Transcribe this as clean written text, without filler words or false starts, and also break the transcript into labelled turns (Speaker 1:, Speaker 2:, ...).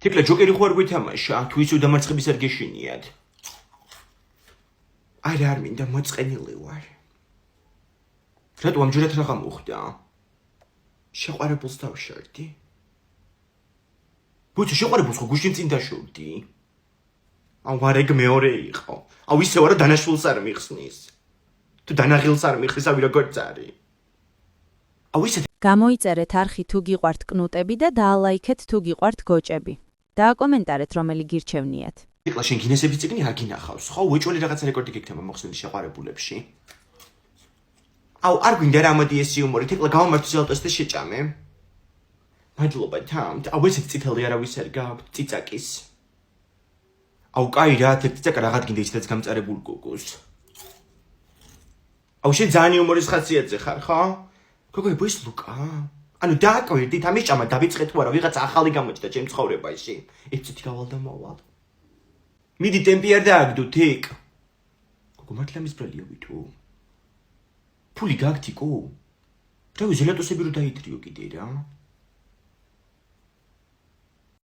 Speaker 1: თეკლა ჯოკერი ხო არ გვითამაშა, თუ ისე დამარცხების არ გეშინიათ. არა არ მინდა მოწყენილი ვარ. რატო ამჯერად რა გამოხდა? შეყვარებულს დავშორდი. ბუჩი შეყვარებულს ხო გუშინ წინ დაშორდი? აუ ვარეგ მეორე იყო. აუ ისე ვარა დანაშულს არ მიხსნის. თუ დანაღილს არ მიხსნის, ავი როგორც არის. აუ ისე
Speaker 2: გამოიწერეთ არხი თუ გიყვართ კნუტები და დაალაიქეთ თუ გიყვართ გოჭები. დააკომენტარეთ რომელი გირჩევნიათ.
Speaker 1: თეკლა შენ გინესების წიგნი არ გინახავს, ხო? უეჭველი რაღაცა რეკორდი გექნება მოხსნილი შეყვარებულებში. აუ არ გვინდა რა ამადი ეს იუმორი, თეკლა გავამართვი ზელტოს და შეჭამე. მადლობა თამთ. აუ ესეთი წითელი არავის არ გაქვთ ციცაკის. აუ კაი რა, თეთრ ციცაკა რაღაც გინდა ისედაც გამწარებულ გოგოს. აუ შენ ძალიან იუმორის ხასიათზე ხარ, ხო? გოგო ეს ლუკა? ანუ დააკვირდით, ამის ჭამა დავიწყეთ თუ არა, ვიღაცა ახალი გამოჩნდა ჩემ ცხოვრებაში. ეს წუთი გავალ და მოვალ. მიდი ტემპი არ დააგდო თიკ. გოგო მართლა მისბრალია ვითო. ფული გაგთიკო? რა ვიზელატოსები რო დაიტრიო კიდე რა?